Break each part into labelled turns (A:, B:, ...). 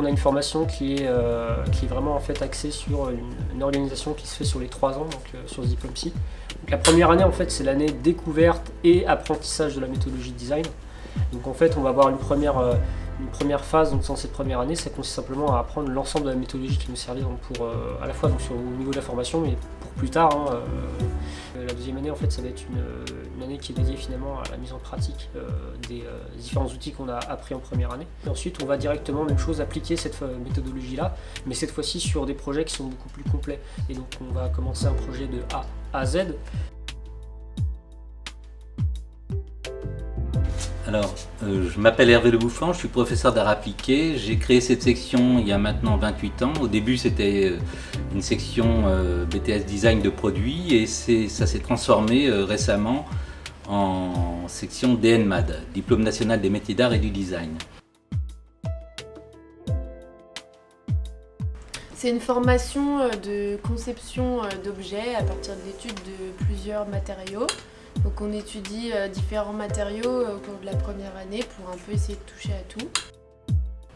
A: On a une formation qui est vraiment en fait axée sur une organisation qui se fait sur les 3 ans, donc sur ce diplôme-ci. Donc, la première année en fait c'est l'année découverte et apprentissage de la méthodologie de design. Donc en fait on va avoir une première phase donc, dans cette première année, ça consiste simplement à apprendre l'ensemble de la méthodologie qui nous servira pour à la fois donc, au niveau de la formation mais pour plus tard. La deuxième année en fait ça va être une année qui est dédiée finalement à la mise en pratique des différents outils qu'on a appris en première année. Et ensuite on va directement, même chose, appliquer cette méthodologie là, mais cette fois-ci sur des projets qui sont beaucoup plus complets. Et donc on va commencer un projet de A à Z.
B: Alors, je m'appelle Hervé Le Bouffant, je suis professeur d'art appliqué. J'ai créé cette section il y a maintenant 28 ans. Au début, c'était une section BTS Design de produits et ça s'est transformé récemment en section DNMAD, Diplôme National des Métiers d'Art et du Design.
C: C'est une formation de conception d'objets à partir d'études de plusieurs matériaux. Donc on étudie différents matériaux au cours de la première année pour un peu essayer de toucher à tout.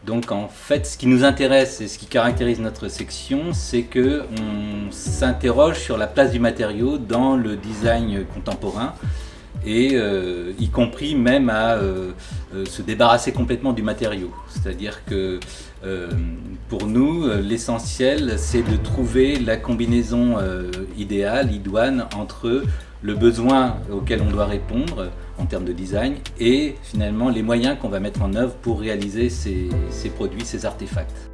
B: Donc en fait, ce qui nous intéresse et ce qui caractérise notre section, c'est qu'on s'interroge sur la place du matériau dans le design contemporain et y compris même à se débarrasser complètement du matériau. C'est-à-dire que pour nous, l'essentiel, c'est de trouver la combinaison idéale, idoine, entre le besoin auquel on doit répondre en termes de design et finalement les moyens qu'on va mettre en œuvre pour réaliser ces produits, ces artefacts.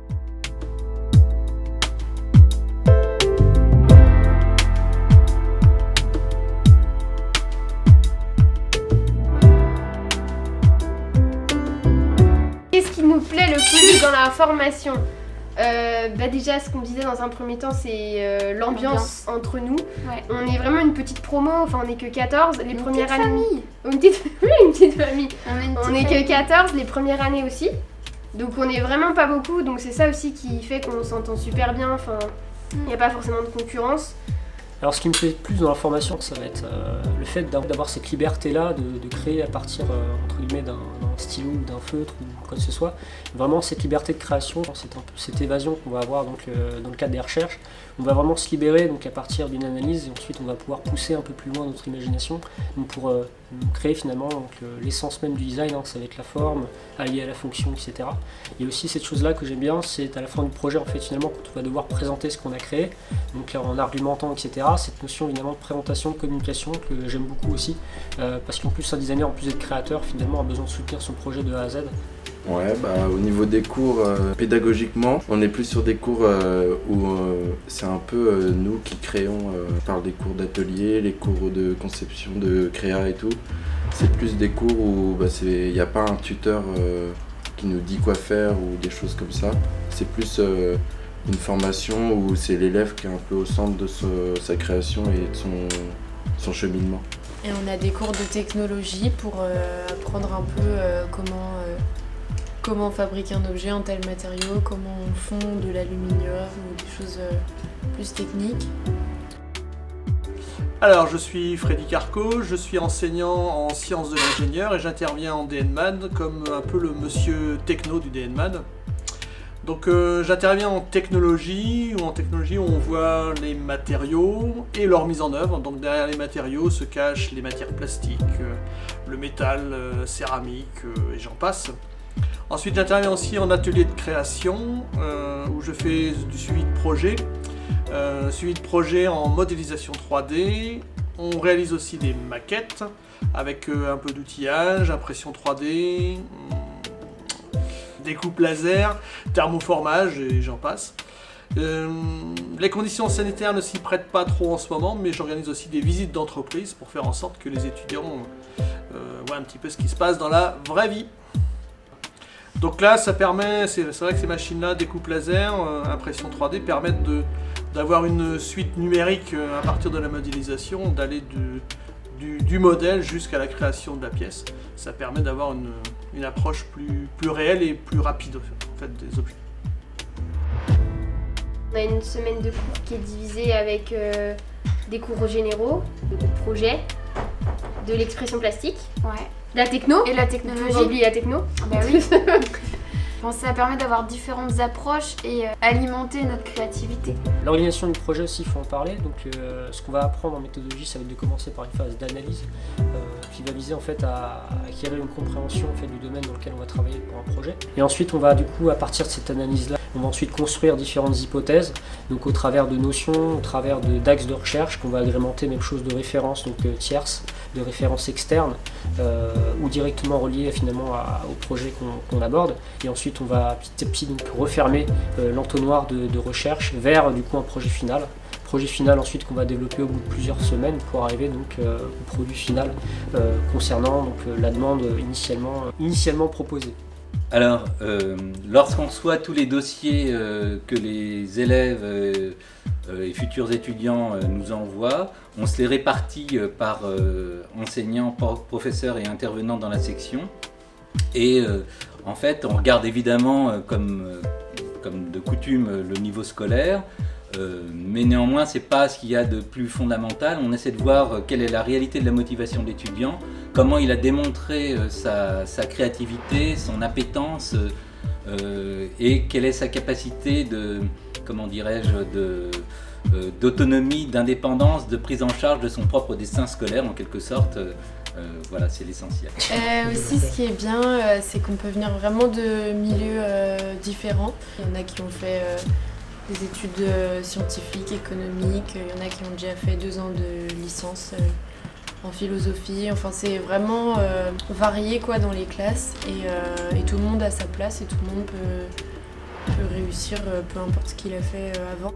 D: Qu'est-ce qui nous plaît le plus dans la formation ? Déjà, ce qu'on disait dans un premier temps, c'est l'ambiance entre nous.
E: Ouais.
D: On est vraiment une petite promo, enfin on n'est que 14. Les premières années.
E: Famille.
D: Une petite famille. On n'est que
E: famille.
D: 14 les premières années aussi. Donc on est vraiment pas beaucoup, donc c'est ça aussi qui fait qu'on s'entend super bien. Enfin, il n'y a pas forcément de concurrence.
A: Alors ce qui me plaît plus dans la formation, ça va être le fait d'avoir cette liberté-là, de créer à partir entre guillemets d'un stylo ou d'un feutre ou quoi que ce soit. Vraiment cette liberté de création, c'est un peu cette évasion qu'on va avoir donc, dans le cadre des recherches. On va vraiment se libérer donc, à partir d'une analyse et ensuite on va pouvoir pousser un peu plus loin notre imagination donc, pour créer finalement donc, l'essence même du design, hein, ça va être la forme, alliée à la fonction, etc. Il y a aussi cette chose-là que j'aime bien, c'est à la fin du projet en fait finalement quand on va devoir présenter ce qu'on a créé, donc en argumentant, etc. Cette notion évidemment de présentation, de communication que j'aime beaucoup aussi, parce qu'en plus un designer, en plus d'être créateur, finalement a besoin de soutenir son projet de A à Z.
F: Ouais, au niveau des cours, pédagogiquement, on est plus sur des cours où c'est un peu nous qui créons par des cours d'atelier, les cours de conception, de créa et tout. C'est plus des cours où il n'y a pas un tuteur qui nous dit quoi faire ou des choses comme ça. C'est plus une formation où c'est l'élève qui est un peu au centre de sa création et de son cheminement.
C: Et on a des cours de technologie pour apprendre un peu comment fabriquer un objet en tel matériau, comment on fond de l'aluminium ou des choses plus techniques.
G: Alors, je suis Freddy Carco, je suis enseignant en sciences de l'ingénieur et j'interviens en DNMAD comme un peu le monsieur techno du DNMAD. Donc j'interviens en technologie, où on voit les matériaux et leur mise en œuvre. Donc derrière les matériaux se cachent les matières plastiques, le métal, céramique et j'en passe. Ensuite j'interviens aussi en atelier de création, où je fais du suivi de projet en modélisation 3D. On réalise aussi des maquettes avec un peu d'outillage, impression 3D, découpe laser, thermoformage et j'en passe. Les conditions sanitaires ne s'y prêtent pas trop en ce moment, mais j'organise aussi des visites d'entreprise pour faire en sorte que les étudiants voient un petit peu ce qui se passe dans la vraie vie. Donc là, ça permet, c'est vrai que ces machines-là, découpe laser, impression 3D, permettent d'avoir une suite numérique à partir de la modélisation, d'aller du modèle jusqu'à la création de la pièce. Ça permet d'avoir une approche plus réelle et plus rapide en fait, des objets.
D: On a une semaine de cours qui est divisée avec des cours généraux, de projet, de l'expression plastique,
E: Ouais.
D: la techno.
E: Et la
D: On peut
E: technologie.
D: pas oublier la techno.
E: Bah oui.
C: pense que ça permet d'avoir différentes approches et alimenter notre créativité.
A: L'organisation du projet aussi, il faut en parler. Donc, ce qu'on va apprendre en méthodologie, ça va être de commencer par une phase d'analyse qui va viser en fait à acquérir une compréhension en fait, du domaine dans lequel on va travailler pour un projet. Et ensuite, on va du coup, à partir de cette analyse-là, on va ensuite construire différentes hypothèses, donc au travers de notions, au travers d'axes de recherche qu'on va agrémenter, même chose de références donc tierces, de références externes ou directement reliées finalement au projet qu'on aborde. Et ensuite, on va petit à petit donc, refermer l'entonnoir de recherche vers du coup un projet final. Projet final ensuite qu'on va développer au bout de plusieurs semaines pour arriver donc au produit final concernant donc, la demande initialement proposée.
B: Alors, lorsqu'on reçoit tous les dossiers que les élèves et futurs étudiants nous envoient, on se les répartit par enseignants, professeurs et intervenants dans la section. Et en fait, on regarde évidemment, comme de coutume, le niveau scolaire. Mais néanmoins, c'est pas ce qu'il y a de plus fondamental. On essaie de voir quelle est la réalité de la motivation de l'étudiant, comment il a démontré sa créativité, son appétence et quelle est sa capacité d'autonomie, d'indépendance, de prise en charge de son propre destin scolaire en quelque sorte. Voilà, c'est l'essentiel.
C: Aussi, ce qui est bien, c'est qu'on peut venir vraiment de milieux différents. Il y en a qui ont fait des études scientifiques, économiques, il y en a qui ont déjà fait 2 ans de licence en philosophie. Enfin, c'est vraiment varié quoi, dans les classes et tout le monde a sa place et tout le monde peut réussir, peu importe ce qu'il a fait avant.